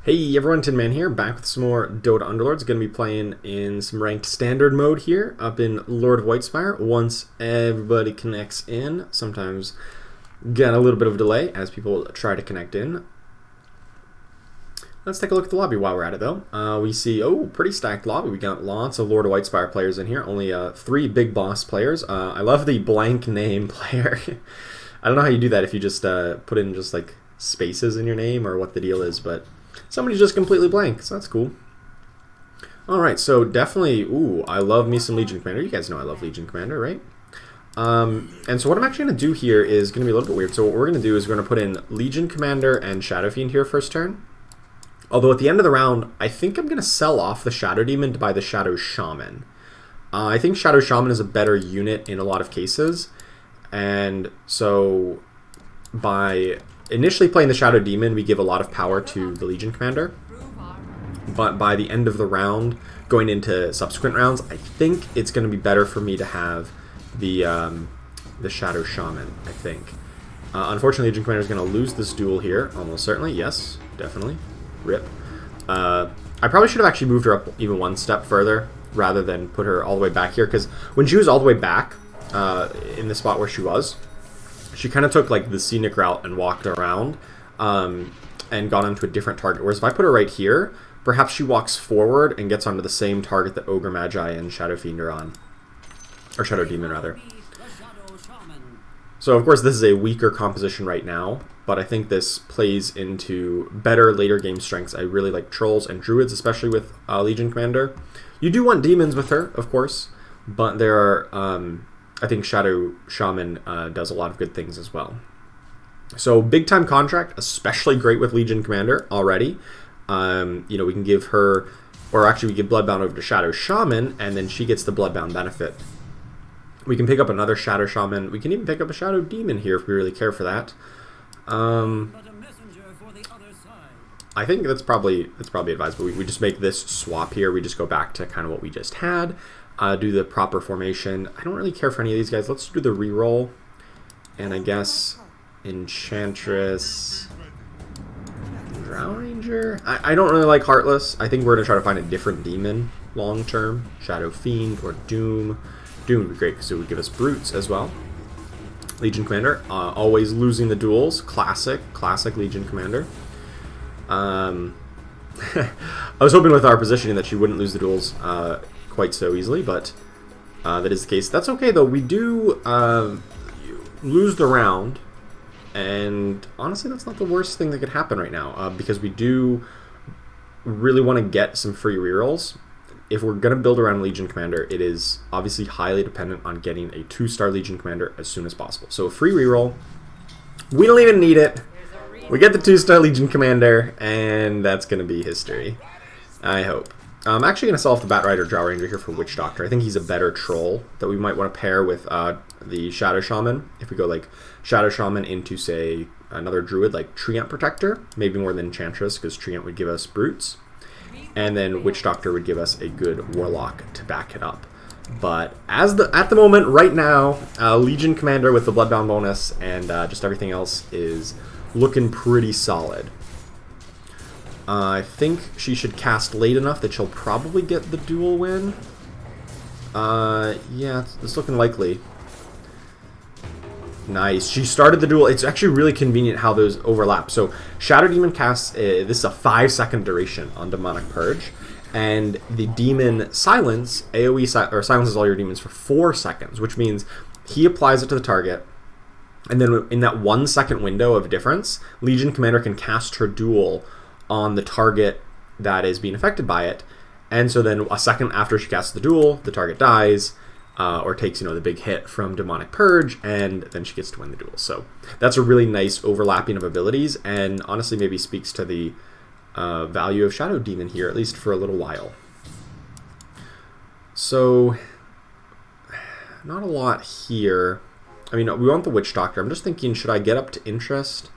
Hey everyone, Tin Man here, back with some more Dota Underlords. Going to be playing in some ranked standard mode here, up in Lord of Whitespire. Once everybody connects in, sometimes get a little bit of a delay as people try to connect in. Let's take a look at the lobby while we're at it though. We see, pretty stacked lobby. We got lots of Lord of Whitespire players in here, only 3 big boss players. I love the blank name player. I don't know how you do that if you just put in just like spaces in your name or what the deal is, but somebody's just completely blank, so that's cool. Alright, so definitely, I love me some Legion Commander. You guys know I love Legion Commander, right? And so what I'm actually going to do here is going to be a little bit weird. So what we're going to do is we're going to put in Legion Commander and Shadow Fiend here first turn. Although at the end of the round, I think I'm going to sell off the Shadow Demon to buy the Shadow Shaman. I think Shadow Shaman is a better unit in a lot of cases. And so by initially playing the Shadow Demon, we give a lot of power to the Legion Commander. But by the end of the round, going into subsequent rounds, I think it's going to be better for me to have the Shadow Shaman, I think. Unfortunately, Legion Commander is going to lose this duel here, almost certainly. Yes, definitely. Rip. I probably should have actually moved her up even one step further, rather than put her all the way back here, because when she was all the way back, in the spot where she was, she kind of took like the scenic route and walked around and got onto a different target. Whereas if I put her right here, perhaps she walks forward and gets onto the same target that Ogre Magi and Shadow Fiend are on. Or Shadow Demon, rather. So of course this is a weaker composition right now, but I think this plays into better later game strengths. I really like Trolls and Druids, especially with Legion Commander. You do want Demons with her, of course, but there are... I think Shadow Shaman does a lot of good things as well. So big time contract, especially great with Legion Commander already. You know, we can give her, or actually we give Bloodbound over to Shadow Shaman, and then she gets the Bloodbound benefit. We can pick up another Shadow Shaman. We can even pick up a Shadow Demon here if we really care for that. I think that's probably advisable. We just make this swap here. We just go back to kind of what we just had. Do the proper formation. I don't really care for any of these guys. Let's do the reroll. And I guess Enchantress, Drow Ranger. I don't really like Heartless. I think we're going to try to find a different demon long term. Shadow Fiend or Doom. Doom would be great because it would give us Brutes as well. Legion Commander. Always losing the duels. Classic Legion Commander. I was hoping with our positioning that she wouldn't lose the duels quite so easily, but that is the case. That's okay though. We do lose the round, and honestly that's not the worst thing that could happen right now, because we do really want to get some free rerolls. If we're going to build around Legion Commander, it is obviously highly dependent on getting a 2-star Legion Commander as soon as possible. So a free reroll, we don't even need it. We get the 2-star Legion Commander, and that's going to be history, I hope. I'm actually going to sell off the Bat Rider Drow Ranger here for Witch Doctor. I think he's a better troll that we might want to pair with the Shadow Shaman. If we go like Shadow Shaman into, say, another Druid like Treant Protector, maybe more than Enchantress, because Treant would give us Brutes. And then Witch Doctor would give us a good Warlock to back it up. But at the moment, right now, Legion Commander with the Bloodbound bonus and just everything else is looking pretty solid. I think she should cast late enough that she'll probably get the duel win. Yeah, it's looking likely. Nice. She started the duel. It's actually really convenient how those overlap. So Shadow Demon casts, this is a 5-second duration on Demonic Purge. And the Demon Silence, AoE or silences all your demons for 4 seconds, which means he applies it to the target. And then in that 1-second window of difference, Legion Commander can cast her duel on the target that is being affected by it, and so then a second after she casts the duel, the target dies, or takes, the big hit from Demonic Purge, and then she gets to win the duel. So that's a really nice overlapping of abilities, and honestly maybe speaks to the value of Shadow Demon here, at least for a little while. So not a lot here. I mean, we want the Witch Doctor. I'm just thinking, should I get up to interest?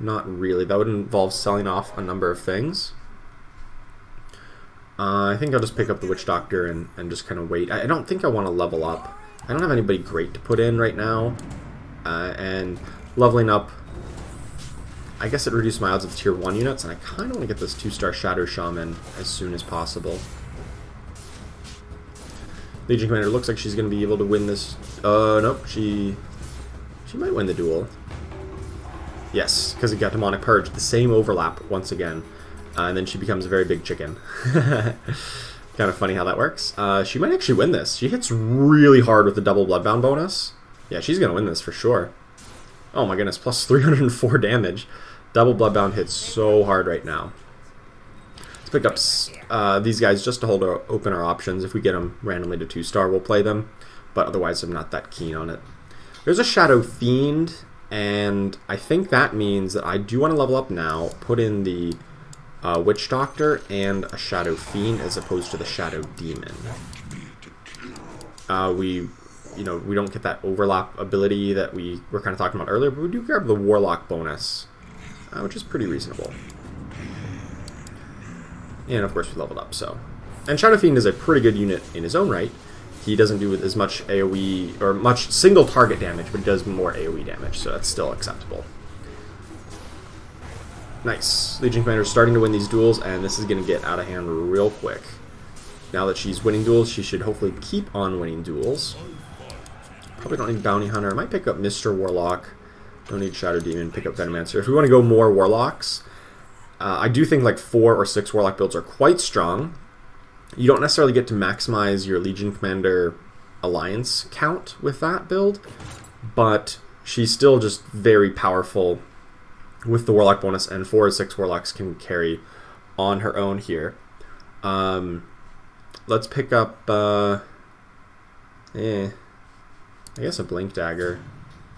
Not really. That would involve selling off a number of things. I think I'll just pick up the Witch Doctor and just kind of wait. I don't think I want to level up. I don't have anybody great to put in right now. And leveling up I guess it reduced my odds of tier 1 units, and I kind of want to get this 2-star Shadow Shaman as soon as possible. Legion Commander looks like she's going to be able to win this. Nope, she might win the duel. Yes, because he got Demonic Purge, the same overlap once again. And then she becomes a very big chicken. Kind of funny how that works. She might actually win this. She hits really hard with the double Bloodbound bonus. Yeah, she's going to win this for sure. Oh my goodness, plus 304 damage. Double Bloodbound hits so hard right now. Let's pick up these guys just to hold open our options. If we get them randomly to 2-star, we'll play them. But otherwise, I'm not that keen on it. There's a Shadow Fiend, and I think that means that I do want to level up now, put in the Witch Doctor and a Shadow Fiend as opposed to the Shadow Demon. We don't get that overlap ability that we were kind of talking about earlier, but we do grab the Warlock bonus, which is pretty reasonable. And of course we leveled up, so. And Shadow Fiend is a pretty good unit in his own right. He doesn't do as much AoE, or much single target damage, but he does more AoE damage, so that's still acceptable. Nice. Legion Commander is starting to win these duels, and this is going to get out of hand real quick. Now that she's winning duels, she should hopefully keep on winning duels. Probably don't need Bounty Hunter. I might pick up Mr. Warlock. Don't need Shadow Demon. Pick up Venomancer. If we want to go more Warlocks, I do think like 4 or 6 Warlock builds are quite strong. You don't necessarily get to maximize your Legion Commander alliance count with that build, but she's still just very powerful with the Warlock bonus, and 4 or 6 Warlocks can carry on her own here. Let's pick up, I guess a Blink Dagger.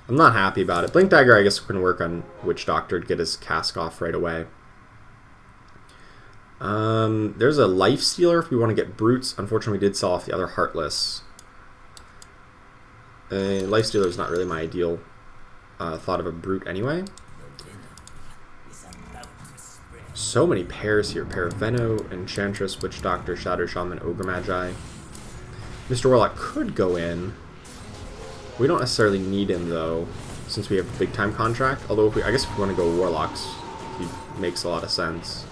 I'm not happy about it. Blink Dagger, I guess, can work on Witch Doctor to get his cask off right away. There's a Life Stealer if we want to get Brutes. Unfortunately, we did sell off the other Heartless. Life Stealer is not really my ideal thought of a Brute anyway. So many pairs here. Paraveno, Enchantress, Witch Doctor, Shadow Shaman, Ogre Magi. Mr. Warlock could go in. We don't necessarily need him, though, since we have a big-time contract. Although, I guess if we want to go Warlocks, he makes a lot of sense.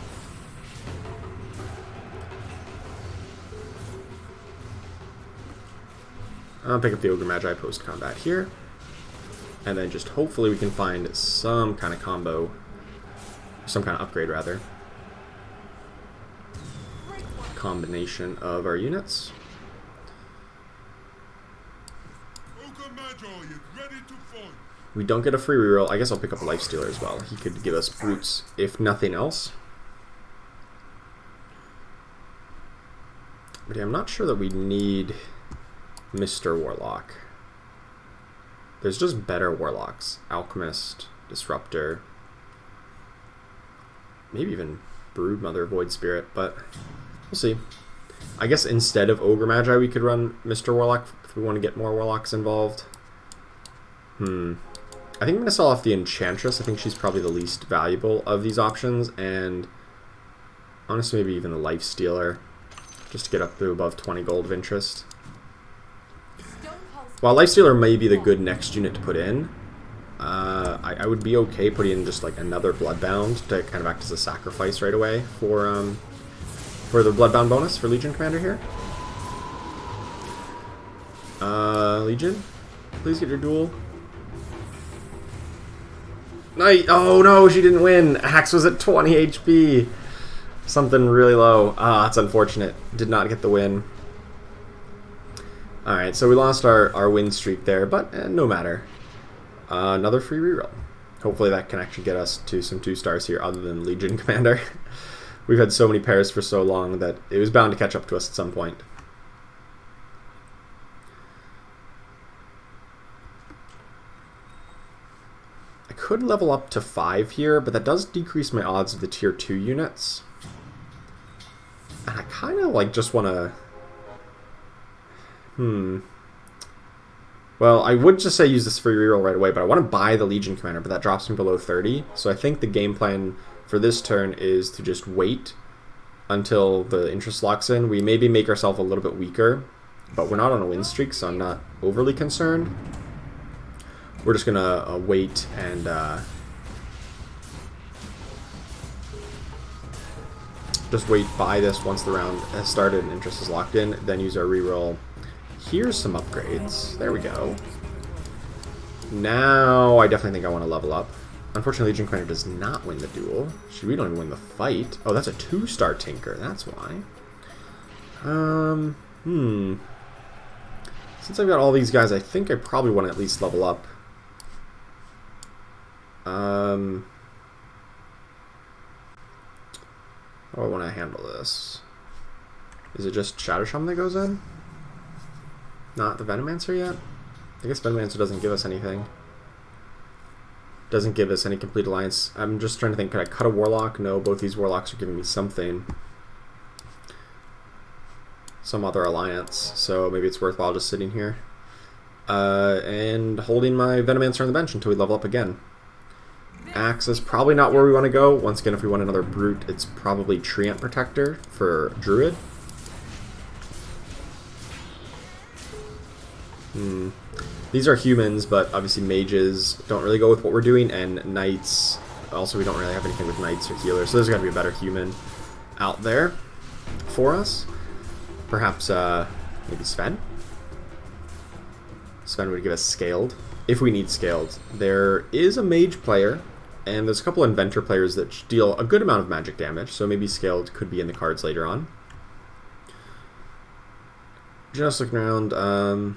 I'll pick up the Ogre Magi post-combat here. And then just hopefully we can find some kind of combo. Some kind of upgrade, rather. Combination of our units. We don't get a free reroll. I guess I'll pick up a Life Stealer as well. He could give us Brutes, if nothing else. But yeah, I'm not sure that we need Mr. Warlock. There's just better Warlocks. Alchemist, Disruptor, maybe even Broodmother, Void Spirit, but we'll see. I guess instead of Ogre Magi, we could run Mr. Warlock if we want to get more Warlocks involved. I think I'm going to sell off the Enchantress. I think she's probably the least valuable of these options, and honestly maybe even the Life Stealer, just to get up to above 20 gold of interest. While Life Stealer may be the good next unit to put in, I would be okay putting in just like another Bloodbound to kind of act as a sacrifice right away for the Bloodbound bonus for Legion Commander here. Legion, please get your duel. Oh no, she didn't win. Axe was at 20 HP. Something really low. That's unfortunate. Did not get the win. Alright, so we lost our win streak there, but no matter. Another free reroll. Hopefully that can actually get us to some 2-stars here other than Legion Commander. We've had so many pairs for so long that it was bound to catch up to us at some point. I could level up to 5 here, but that does decrease my odds of the tier 2 units. And I kind of like just want to... Well, I would just say use this free reroll right away, but I want to buy the Legion Commander, but that drops me below 30. So I think the game plan for this turn is to just wait until the interest locks in. We maybe make ourselves a little bit weaker, but we're not on a win streak, so I'm not overly concerned. We're just going to wait and just wait, buy this once the round has started and interest is locked in, then use our reroll. Here's some upgrades. There we go. Now I definitely think I want to level up. Unfortunately, Legion Commander does not win the duel. We don't even win the fight. Oh, that's a 2-star Tinker. That's why. Since I've got all these guys, I think I probably want to at least level up. How do I want to handle this? Is it just Shadow Shaman that goes in? Not the Venomancer yet? I guess Venomancer doesn't give us anything. Doesn't give us any complete alliance. I'm just trying to think, could I cut a Warlock? No, both these Warlocks are giving me something. Some other alliance, so maybe it's worthwhile just sitting here. And holding my Venomancer on the bench until we level up again. Axe is probably not where we want to go. Once again, if we want another Brute, it's probably Treant Protector for Druid. These are humans, but obviously mages don't really go with what we're doing, and knights, also we don't really have anything with knights or healers, so there's got to be a better human out there for us. Perhaps maybe Sven? Sven would give us Scaled, if we need Scaled. There is a mage player, and there's a couple inventor players that deal a good amount of magic damage, so maybe Scaled could be in the cards later on. Just looking around,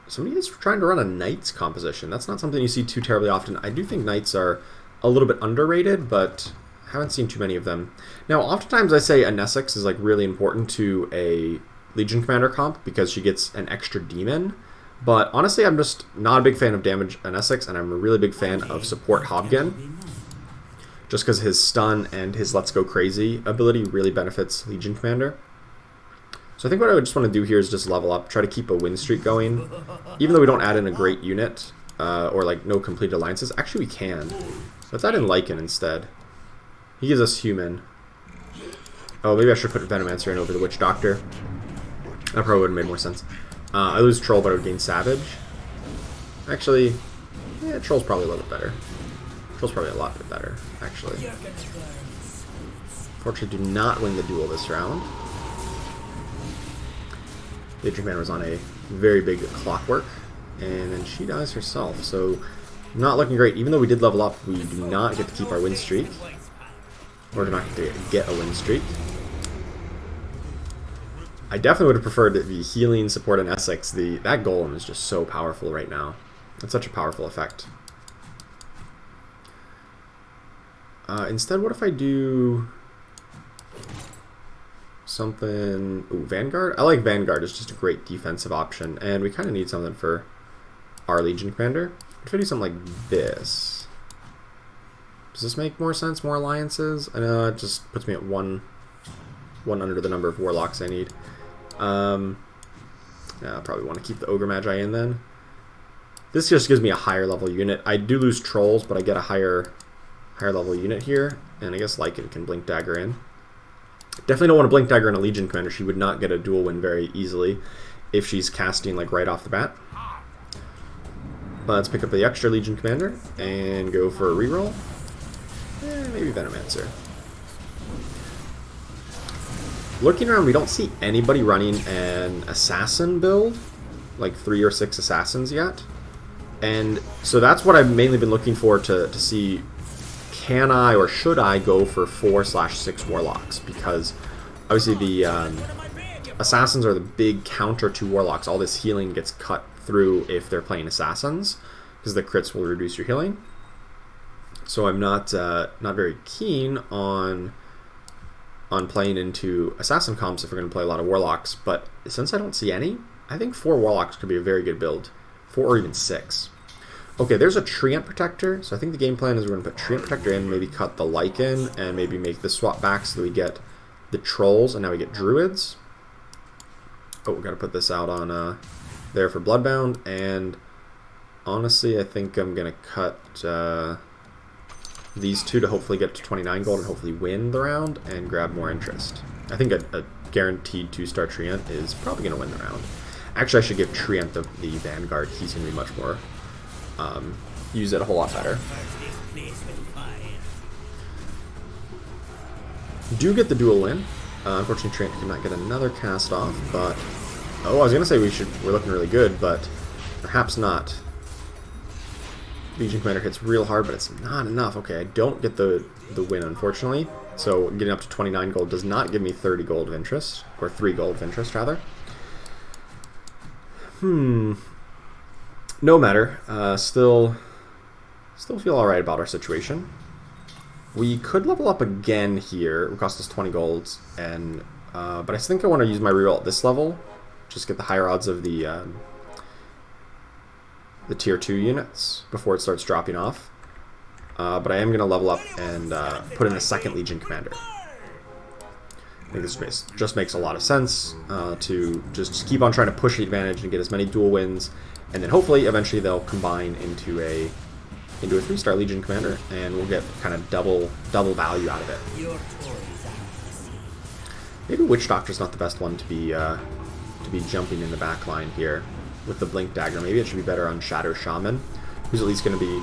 somebody is trying to run a Knights composition. That's not something you see too terribly often. I do think Knights are a little bit underrated, but haven't seen too many of them. Now, oftentimes I say an Essex is like really important to a Legion Commander comp because she gets an extra demon. But honestly, I'm just not a big fan of damage an Essex, and I'm a really big fan of support Hobgen. Just because his stun and his Let's Go Crazy ability really benefits Legion Commander. So I think what I would just want to do here is just level up, try to keep a win streak going. Even though we don't add in a great unit, or like no complete alliances. Actually, we can. Let's add in Lycan instead. He gives us human. Oh, maybe I should put Venomancer in over the Witch Doctor. That probably would have made more sense. I lose Troll, but I would gain Savage. Actually, yeah, Troll's probably a little bit better. Troll's probably a lot bit better, actually. Fortunately, do not win the duel this round. Legion Commander was on a very big clockwork, and then she dies herself, so not looking great. Even though we did level up, we do not get to keep our win streak. Or do not get a win streak. I definitely would have preferred the healing support in Essex. That golem is just so powerful right now. It's such a powerful effect. Instead, what if I do something... Ooh, Vanguard? I like Vanguard. It's just a great defensive option, and we kind of need something for our Legion Commander. If I do something like this... Does this make more sense? More alliances? I know it just puts me at one under the number of Warlocks I need. Yeah, I'll probably want to keep the Ogre Magi in then. This just gives me a higher level unit. I do lose Trolls, but I get a higher level unit here, and I guess Lycan can Blink Dagger in. Definitely don't want to Blink Dagger in a Legion Commander. She would not get a dual win very easily if she's casting like right off the bat. Let's pick up the extra Legion Commander and go for a reroll. Maybe Venomancer. Looking around, we don't see anybody running an assassin build, like 3 or 6 assassins yet. And so that's what I've mainly been looking for to see, can I or should I go for 4/6 Warlocks? Because obviously the assassins are the big counter to Warlocks. All this healing gets cut through if they're playing assassins, because the crits will reduce your healing. So I'm not very keen on playing into assassin comps if we're going to play a lot of Warlocks. But since I don't see any, I think 4 Warlocks could be a very good build. 4 or even 6. Okay, there's a Treant Protector. So I think the game plan is we're going to put Treant Protector in, maybe cut the Lycan, and maybe make this swap back so that we get the Trolls, and now we get Druids. Oh, we got to put this out on there for Bloodbound, and honestly, I think I'm going to cut these 2 to hopefully get to 29 gold and hopefully win the round and grab more interest. I think a guaranteed 2-star Treant is probably going to win the round. Actually, I should give Treant the Vanguard. He's going to be much more... use it a whole lot better. Do get the duel win. Unfortunately, Trent cannot get another cast off, but... Oh, I was going to say we're looking really good, but perhaps not. Legion Commander hits real hard, but it's not enough. Okay, I don't get the win, unfortunately. So getting up to 29 gold does not give me 30 gold of interest, or 3 gold of interest, rather. No matter. Still feel alright about our situation. We could level up again here. It would cost us 20 golds, and but I think I want to use my reroll at this level. Just get the higher odds of the tier 2 units before it starts dropping off. But I am going to level up and put in a second Legion Commander. I think this just makes a lot of sense to just keep on trying to push the advantage and get as many dual wins, and then hopefully eventually they'll combine into a 3-star Legion Commander, and we'll get kind of double value out of it. Maybe Witch Doctor's not the best one to be jumping in the back line here with the Blink Dagger. Maybe it should be better on Shadow Shaman, who's at least going to be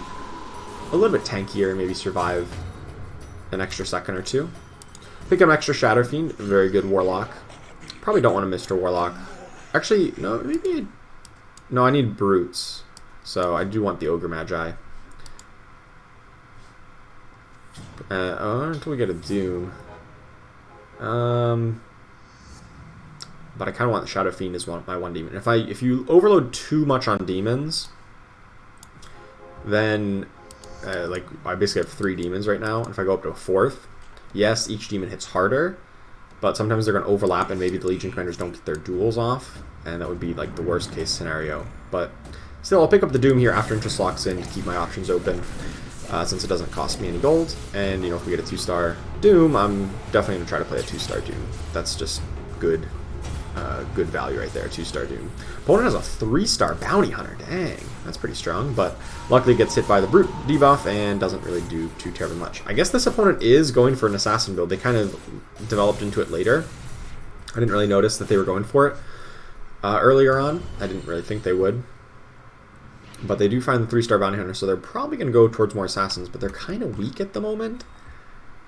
a little bit tankier and maybe survive an extra second or two. Pick up an extra Shadow Fiend, very good Warlock. Probably don't want a Mr. Warlock. Actually, no, maybe... No, I need Brutes, so I do want the Ogre Magi. Until we get a Doom. But I kind of want the Shadow Fiend as my one demon. If you overload too much on demons, then like I basically have 3 demons right now. And if I go up to a 4th, yes, each demon hits harder, but sometimes they're going to overlap, and maybe the Legion Commanders don't get their duels off, and that would be like the worst case scenario. But still, I'll pick up the Doom here after interest locks in to keep my options open, since it doesn't cost me any gold. And if we get a 2-star Doom, I'm definitely going to try to play a 2-star Doom. That's just good value right there, 2-star Doom. Opponent has a 3-star Bounty Hunter. Dang, that's pretty strong, but luckily gets hit by the Brute debuff and doesn't really do too terribly much. I guess this opponent is going for an Assassin build. They kind of developed into it later. I didn't really notice that they were going for it earlier on. I didn't really think they would. But they do find the 3-star Bounty Hunter, so they're probably going to go towards more Assassins, but they're kind of weak at the moment.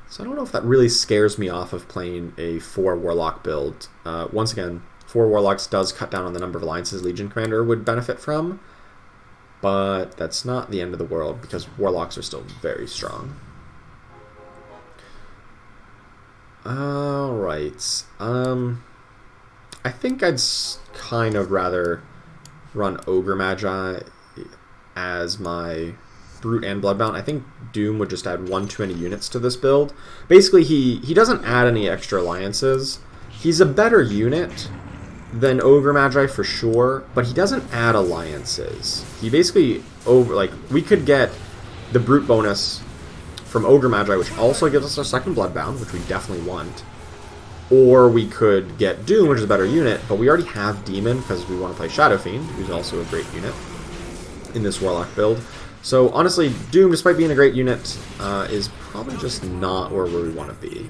So I don't know if that really scares me off of playing a 4 Warlock build. Once again, 4 Warlocks does cut down on the number of alliances Legion Commander would benefit from, but that's not the end of the world because Warlocks are still very strong. Alright. I think I'd kind of rather run Ogre Magi as my Brute and Bloodbound. I think Doom would just add 1 too many units to this build. Basically, he doesn't add any extra alliances. He's a better unit than Ogre Magi for sure, but he doesn't add alliances. He basically we could get the Brute bonus from Ogre Magi, which also gives us our second Bloodbound, which we definitely want. Or we could get Doom, which is a better unit, but we already have Demon because we want to play Shadow Fiend, who's also a great unit in this Warlock build. So honestly, Doom, despite being a great unit, is probably just not where we want to be.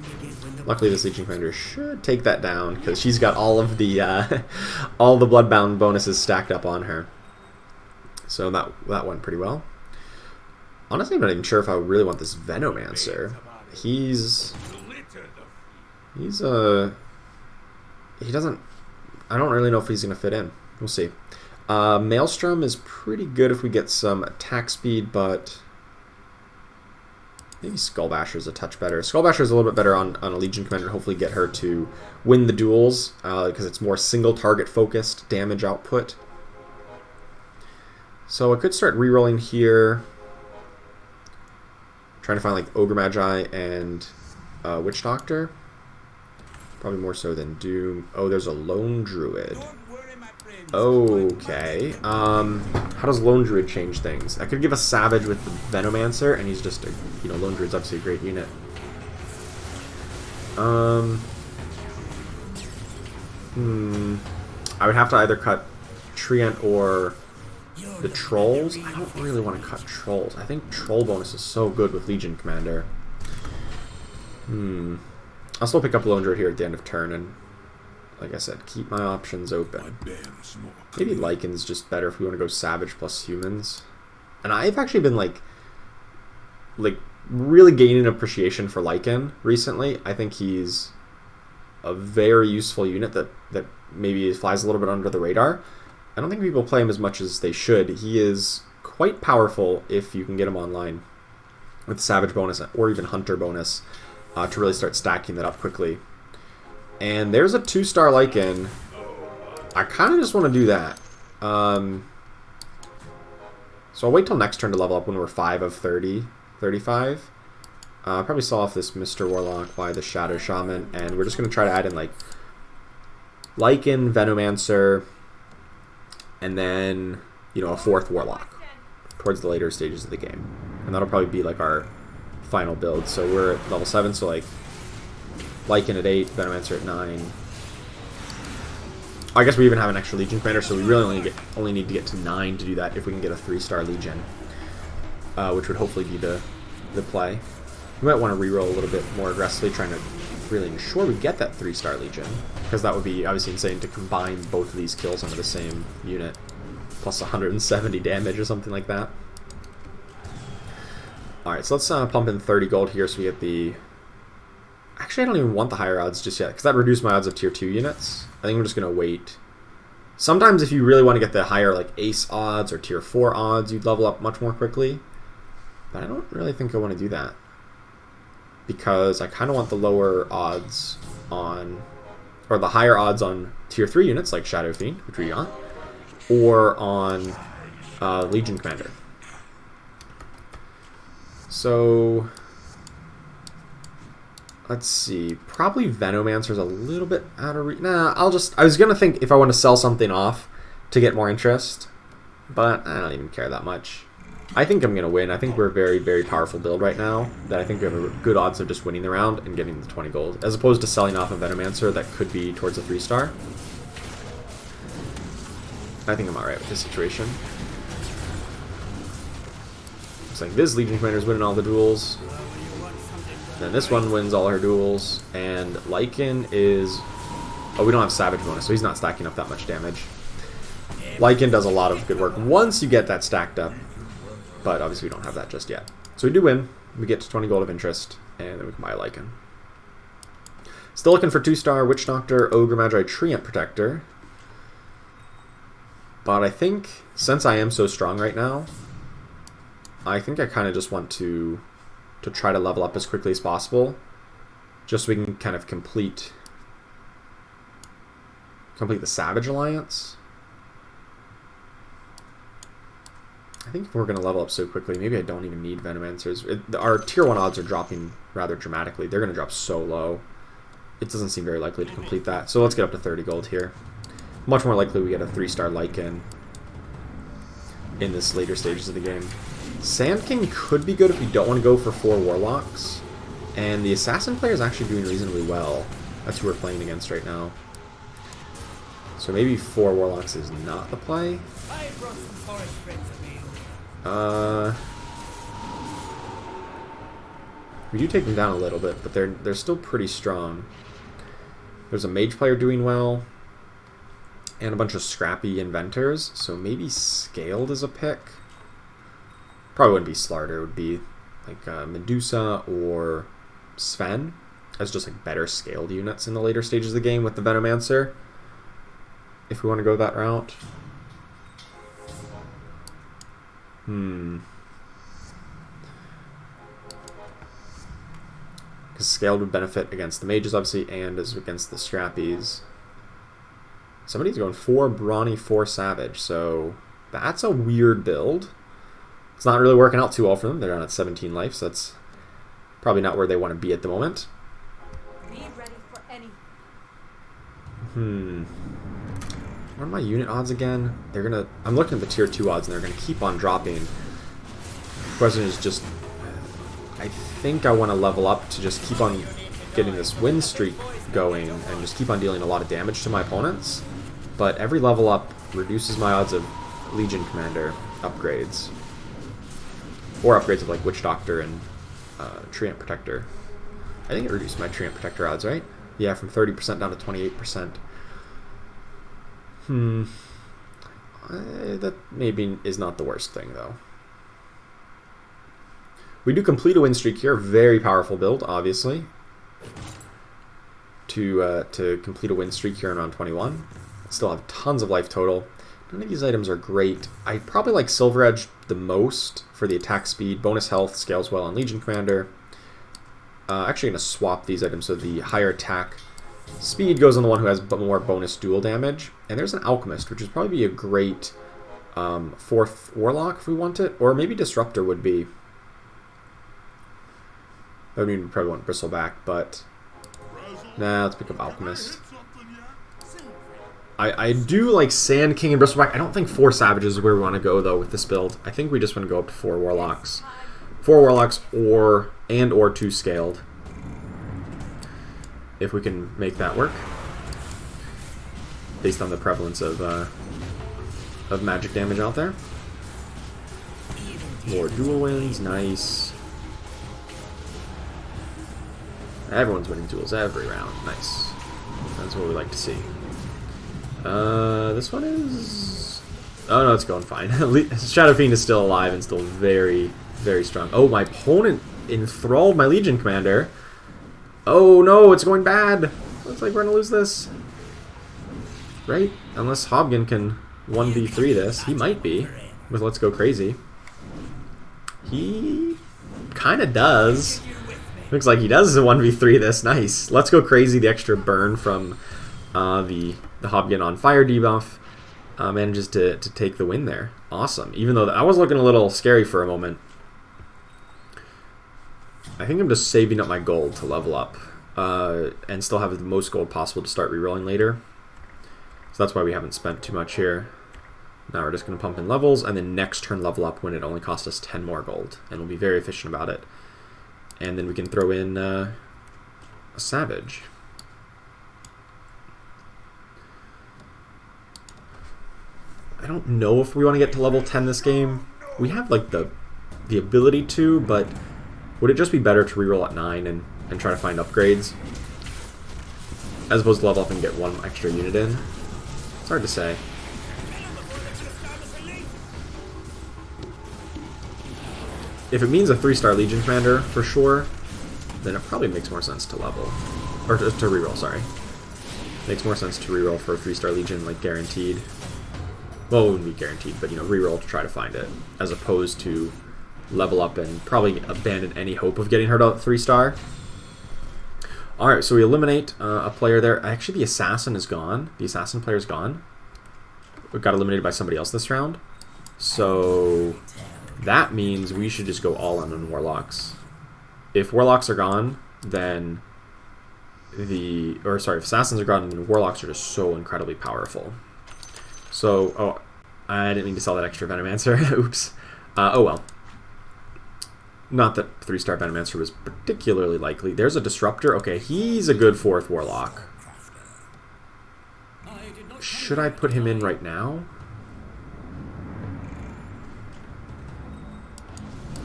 Luckily, this Legion Commander should take that down because she's got all of the all the Bloodbound bonuses stacked up on her. So that went pretty well. Honestly, I'm not even sure if I really want this Venomancer. He doesn't. I don't really know if he's gonna fit in. We'll see. Maelstrom is pretty good if we get some attack speed, but maybe Skullbasher is a touch better. Skullbasher is a little bit better on a Legion Commander. Hopefully get her to win the duels because it's more single target focused damage output. So I could start rerolling here. Trying to find like Ogre Magi and Witch Doctor. Probably more so than Doom. Oh, there's a Lone Druid. Okay. How does Lone Druid change things? I could give a Savage with the Venomancer, and he's just a, Lone Druid's obviously a great unit. I would have to either cut Treant or the Trolls. I don't really want to cut Trolls. I think Troll bonus is so good with Legion Commander. I'll still pick up Lone Druid here at the end of turn, and like I said, keep my options open. Maybe Lycan's just better if we want to go Savage plus Humans. And I've actually been like really gaining appreciation for Lycan recently. I think he's a very useful unit that maybe flies a little bit under the radar. I don't think people play him as much as they should. He is quite powerful if you can get him online with Savage bonus or even Hunter bonus to really start stacking that up quickly. And there's a 2-star Lycan. I kind of just want to do that. So I'll wait till next turn to level up when we're 5 of 30, 35. Probably saw off this Mr. Warlock by the Shadow Shaman, and we're just going to try to add in like Lycan, Venomancer, and then, you know, a 4th Warlock towards the later stages of the game. And that'll probably be like our final build. So we're at level 7, so like Lycan at 8, Venomancer at 9. I guess we even have an extra Legion Commander, so we really only need to get to 9 to do that if we can get a 3-star Legion, which would hopefully be the play. We might want to reroll a little bit more aggressively, trying to really ensure we get that 3-star Legion, because that would be obviously insane to combine both of these kills onto the same unit, plus 170 damage or something like that. Alright, so let's pump in 30 gold here so we get the... Actually, I don't even want the higher odds just yet, because that reduced my odds of tier 2 units. I think I'm just going to wait. Sometimes if you really want to get the higher like ace odds or tier 4 odds, you'd level up much more quickly. But I don't really think I want to do that, because I kind of want the lower odds on, or the higher odds on tier 3 units like Shadow Fiend, which we got, or on Legion Commander. So let's see, probably Venomancer's a little bit out of reach. Nah, I was gonna think if I want to sell something off to get more interest, but I don't even care that much. I think I'm gonna win. I think we're a very, very powerful build right now, that I think we have a good odds of just winning the round and getting the 20 gold, as opposed to selling off a Venomancer that could be towards a 3-star. I think I'm alright with this situation. Looks like this Legion Commander is winning all the duels. Then this one wins all her duels, and Lycan is... Oh, we don't have Savage bonus, so he's not stacking up that much damage. Lycan does a lot of good work once you get that stacked up, but obviously we don't have that just yet. So we do win. We get to 20 gold of interest, and then we can buy a Lycan. Still looking for 2-star Witch Doctor, Ogre Magi, Treant Protector. But I think, since I am so strong right now, I think I kind of just want to try to level up as quickly as possible, just so we can kind of complete the Savage Alliance. I think if we're going to level up so quickly, maybe I don't even need Venomancers. Our tier 1 odds are dropping rather dramatically. They're going to drop so low. It doesn't seem very likely to complete that. So let's get up to 30 gold here. Much more likely we get a 3-star Lycan in this later stages of the game. Sand King could be good if we don't want to go for 4 Warlocks. And the Assassin player is actually doing reasonably well. That's who we're playing against right now. So maybe 4 Warlocks is not the play. We do take them down a little bit, but they're still pretty strong. There's a Mage player doing well, and a bunch of scrappy inventors, so maybe Scaled is a pick. Probably wouldn't be Slarder, it would be like Medusa or Sven as just like better scaled units in the later stages of the game with the Venomancer, if we want to go that route. Because scaled would benefit against the mages, obviously, and as against the scrappies. Somebody's going 4 Brawny, 4 Savage, so that's a weird build. It's not really working out too well for them. They're down at 17 life, so that's probably not where they want to be at the moment. Be ready for any. What are my unit odds again? They're gonna... I'm looking at the tier 2 odds, and they're gonna keep on dropping. The question is just... I think I want to level up to just keep on getting this win streak going and just keep on dealing a lot of damage to my opponents. But every level up reduces my odds of Legion Commander upgrades. Or upgrades of like Witch Doctor and Treant Protector. I think it reduced my Treant Protector odds, right? Yeah, from 30% down to 28%. That maybe is not the worst thing, though. We do complete a win streak here. Very powerful build, obviously. To complete a win streak here in round 21. Still have tons of life total. None of these items are great. I probably like Silver Edge the most for the attack speed. Bonus health scales well on Legion Commander. Actually going to swap these items so the higher attack speed goes on the one who has more bonus duel damage. And there's an Alchemist, which would probably be a great 4th Warlock if we want it. Or maybe Disruptor would be. I mean, we probably want Bristleback, but nah, let's pick up Alchemist. I do like Sand King and Bristleback. I don't think 4 Savages is where we want to go, though, with this build. I think we just want to go up to 4 Warlocks. 4 Warlocks or 2 Scaled. If we can make that work. Based on the prevalence of magic damage out there. More duel wins, nice. Everyone's winning duels every round, nice. That's what we like to see. This one is... Oh no, it's going fine. Shadow Fiend is still alive and still very, very strong. Oh, my opponent enthralled my Legion Commander. Oh no, it's going bad. Looks like we're gonna lose this. Right? Unless Hobgen can 1v3 this. He might be, with Let's Go Crazy. He kinda does. Looks like he does a 1v3 this. Nice. Let's Go Crazy, the extra burn from the Hobgen on fire debuff. Manages to take the win there. Awesome. Even though I was looking a little scary for a moment. I think I'm just saving up my gold to level up. And still have the most gold possible to start rerolling later. So that's why we haven't spent too much here. Now we're just going to pump in levels, and then next turn level up when it only costs us 10 more gold. And we'll be very efficient about it. And then we can throw in a Savage. I don't know if we want to get to level 10 this game. We have like the ability to, but would it just be better to reroll at 9 and try to find upgrades? As opposed to level up and get 1 extra unit in? It's hard to say. If it means a 3-star Legion Commander, for sure, then it probably makes more sense to level. Or to reroll, sorry. Makes more sense to reroll for a 3-star Legion, like guaranteed. Well, it wouldn't be guaranteed, but, you know, reroll to try to find it. As opposed to level up and probably abandon any hope of getting her to 3-star. Alright, so we eliminate a player there. Actually, the Assassin is gone. The Assassin player is gone. We got eliminated by somebody else this round. So that means we should just go all in on Warlocks. If Warlocks are gone, then if Assassins are gone, then Warlocks are just so incredibly powerful. So, oh, I didn't mean to sell that extra Venomancer. Oops. Oh well. Not that 3-star Venomancer was particularly likely. There's a Disruptor. Okay, he's a good 4th Warlock. Should I put him in right now?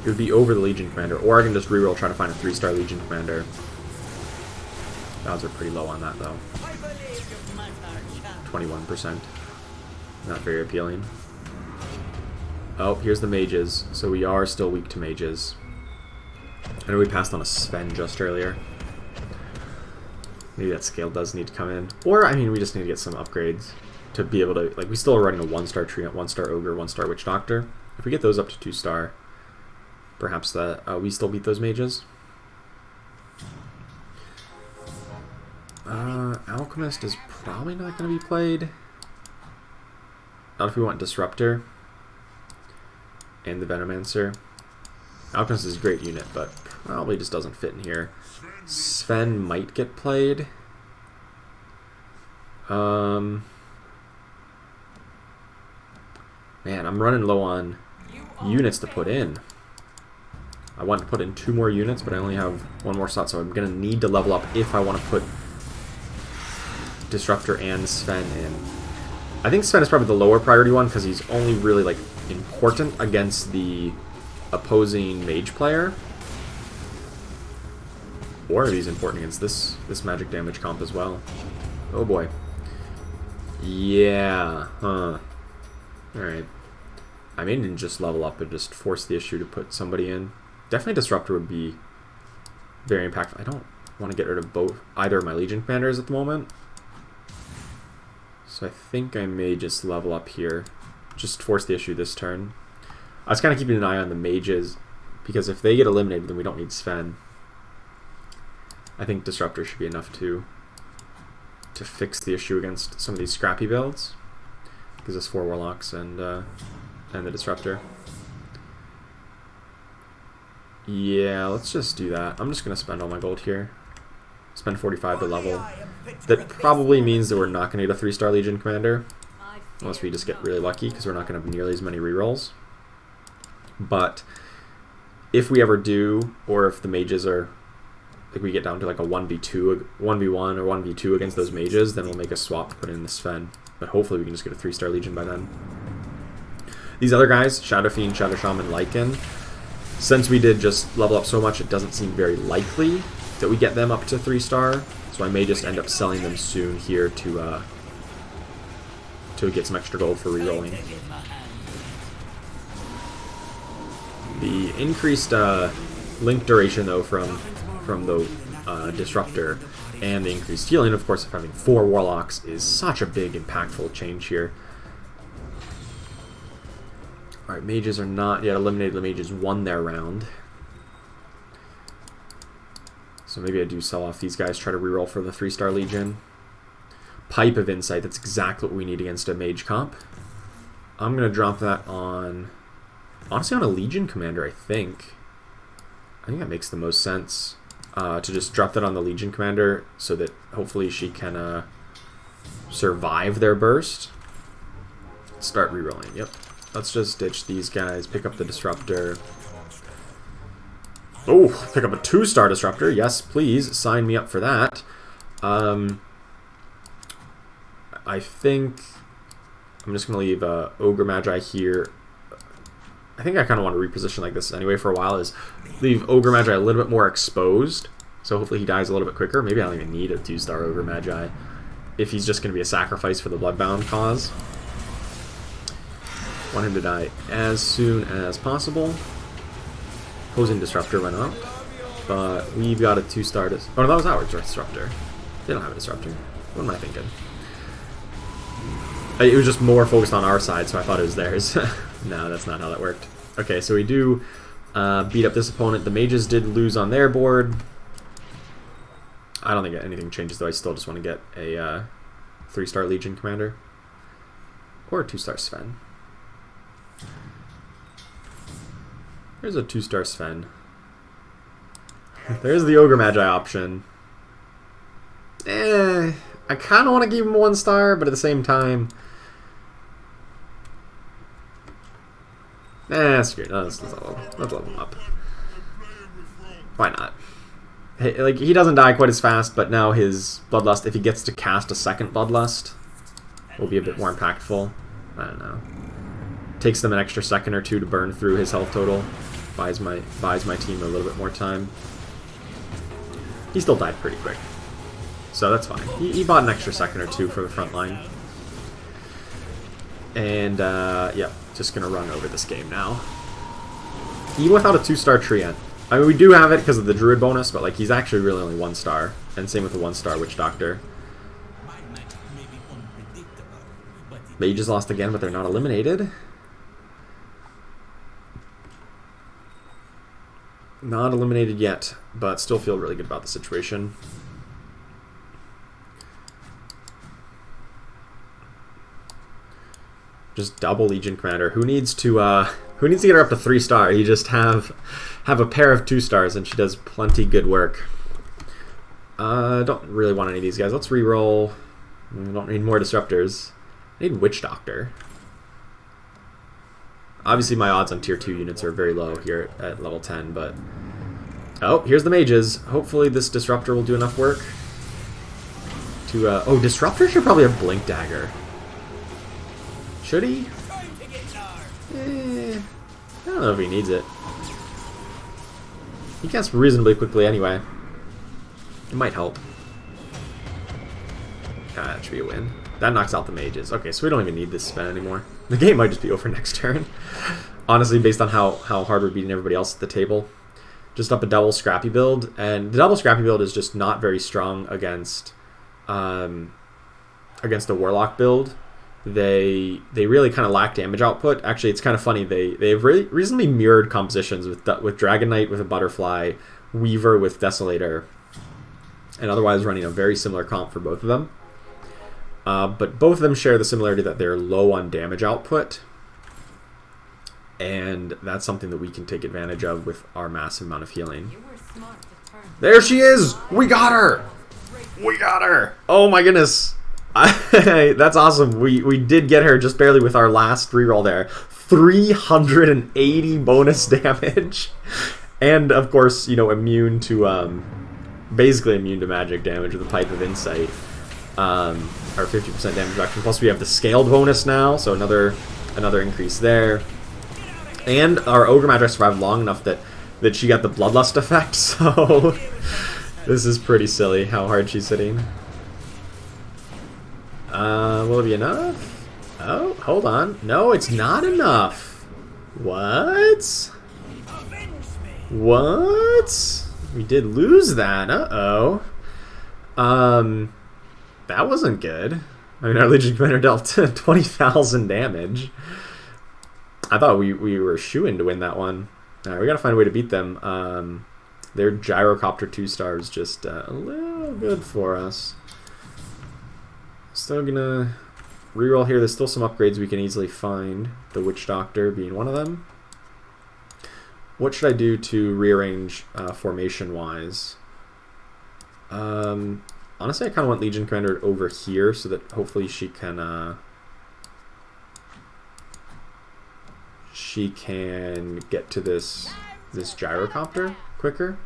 It would be over the Legion Commander, or I can just reroll trying to find a 3-star Legion Commander. Odds are pretty low on that, though. 21%. Not very appealing. Oh, here's the mages. So we are still weak to mages. I know we passed on a Sven just earlier. Maybe that scale does need to come in. Or, I mean, we just need to get some upgrades to be able to... Like, we still are running a 1-star Treant, 1-star Ogre, 1-star Witch Doctor. If we get those up to 2-star, perhaps we still beat those mages. Alchemist is probably not going to be played. Not if we want Disruptor and the Venomancer. Alchemist is a great unit, but probably just doesn't fit in here. Sven might get played. Man, I'm running low on units to put in. I want to put in 2 more units, but I only have 1 more slot, so I'm going to need to level up if I want to put Disruptor and Sven in. I think Sven is probably the lower priority one because he's only really like important against the opposing mage player. Or he's important against this magic damage comp as well. Oh boy. Yeah. Huh. Alright. I may need to just level up and just force the issue to put somebody in. Definitely Disruptor would be very impactful. I don't want to get rid of either of my Legion Commanders at the moment. So I think I may just level up here. Just force the issue this turn. I was kind of keeping an eye on the mages, because if they get eliminated, then we don't need Sven. I think Disruptor should be enough to fix the issue against some of these scrappy builds. Gives us 4 Warlocks and the Disruptor. Yeah, let's just do that. I'm just going to spend all my gold here. Spend 45 to level. That probably means that we're not going to get a 3-star Legion Commander. Unless we just get really lucky, because we're not going to have nearly as many rerolls. But if we ever do, or if the mages are, like we get down to like a 1v2, 1v1 or 1v2 against those mages, then we'll make a swap to put in the Sven. But hopefully we can just get a 3-star Legion by then. These other guys, Shadow Fiend, Shadow Shaman, Lycan, since we did just level up so much, it doesn't seem very likely that we get them up to 3-star. So I may just end up selling them soon here to get some extra gold for rerolling. The increased link duration, though, from the Disruptor and the increased healing, of course, of having 4 Warlocks is such a big, impactful change here. Alright, mages are not yet eliminated. The mages won their round. So maybe I do sell off these guys, try to reroll for the 3-star Legion. Pipe of Insight, that's exactly what we need against a mage comp. I'm going to drop that on, honestly, on a Legion Commander, I think. I think that makes the most sense. To just drop that on the Legion Commander so that hopefully she can survive their burst. Start rerolling, yep. Let's just ditch these guys, pick up the Disruptor. Oh, pick up a 2-star Disruptor. Yes, please, sign me up for that. I think I'm just going to leave Ogre Magi here. I think I kind of want to reposition like this anyway for a while, is leave Ogre Magi a little bit more exposed, so hopefully he dies a little bit quicker. Maybe I don't even need a 2-star Ogre Magi if he's just going to be a sacrifice for the Bloodbound cause. Want him to die as soon as possible. Opposing Disruptor went up, but we've got a 2-star. Oh no, that was our Disruptor. They don't have a Disruptor. What am I thinking? It was just more focused on our side, so I thought it was theirs. No, that's not how that worked. Okay, so we do beat up this opponent. The mages did lose on their board. I don't think anything changes, though. I still just want to get a 3-star Legion Commander. Or a 2-star Sven. Here's a 2-star Sven. There's the Ogre Magi option. I kind of want to give him a 1-star, but at the same time... screw it. Let's level him up. Why not? Hey, like, he doesn't die quite as fast, but now his Bloodlust, if he gets to cast a second Bloodlust, will be a bit more impactful. I don't know. Takes them an extra second or 2 to burn through his health total. Buys my team a little bit more time. He still died pretty quick, so that's fine. He bought an extra second or 2 for the front line. And, yeah, just going to run over this game now. Even without a 2-star Treant. I mean, we do have it because of the Druid bonus, but, like, he's actually really only 1-star. And same with the 1-star Witch Doctor. They just lost again, but they're not eliminated. Not eliminated yet, but still feel really good about the situation. Just double Legion Commander. Who needs to get her up to 3-star? You just have a pair of 2-stars, and she does plenty good work. Don't really want any of these guys. Let's reroll. We don't need more Disruptors. I need Witch Doctor. Obviously, my odds on tier 2 units are very low here at level 10, but... Oh, here's the mages. Hopefully this Disruptor will do enough work to... Oh, Disruptor should probably have Blink Dagger. Should he? I don't know if he needs it. He casts reasonably quickly anyway. It might help. That should be a win. That knocks out the mages. Okay, so we don't even need this spell anymore. The game might just be over next turn. Honestly, based on how hard we're beating everybody else at the table. just up a double scrappy build, and the double scrappy build is just not very strong against against a warlock build. They really kind of lack damage output. Actually, it's kind of funny. They've really reasonably mirrored compositions with Dragon Knight with a Butterfly, Weaver with Desolator, and otherwise running a very similar comp for both of them. But both of them share the similarity that they're low on damage output, and that's something that we can take advantage of with our massive amount of healing. There she is! We got her! We got her! Oh my goodness! That's awesome. We did get her just barely with our last reroll there. 380 bonus damage. And of course, you know, immune to basically immune to magic damage with a Pipe of Insight. Our 50% damage reduction. Plus we have the scaled bonus now, so another increase there. And our Ogre Magi survived long enough that she got the Bloodlust effect, so this is pretty silly how hard she's hitting. Will it be enough? Oh, hold on. No, it's not enough. What? What? We did lose that. Uh-oh. That wasn't good. I mean, our Legion Commander dealt 20,000 damage. I thought we were shoo-in to win that one. Alright, we gotta find a way to beat them. Their Gyrocopter 2-star is just a little good for us. Still gonna reroll here. There's still some upgrades we can easily find. The Witch Doctor being one of them. What should I do to rearrange formation-wise? Honestly, I kind of want Legion Commander over here so that hopefully she can get to this Gyrocopter quicker.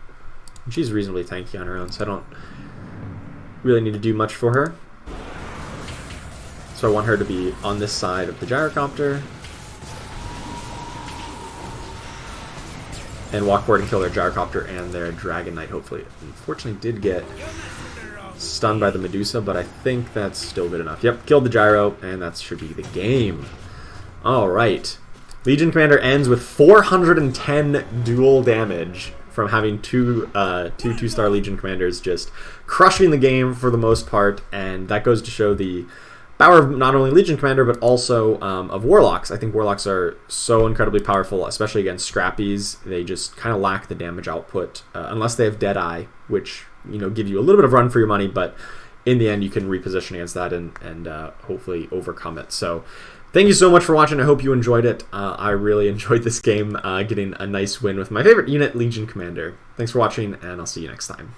And she's reasonably tanky on her own, so I don't really need to do much for her. So I want her to be on this side of the Gyrocopter. And walk forward and kill their Gyrocopter and their Dragon Knight, hopefully. Unfortunately, did get stunned by the Medusa, but I think that's still good enough. Yep, killed the Gyro, and that should be the game. Alright. Legion Commander ends with 410 duel damage from having two 2-star Legion Commanders just crushing the game for the most part, and that goes to show the power of not only Legion Commander, but also of Warlocks. I think Warlocks are so incredibly powerful, especially against Scrappies. They just kind of lack the damage output, unless they have Deadeye, which, you know, give you a little bit of run for your money, but in the end you can reposition against that and hopefully overcome it. So thank you so much for watching. I hope you enjoyed it. I really enjoyed this game, getting a nice win with my favorite unit, Legion Commander. Thanks for watching, and I'll see you next time.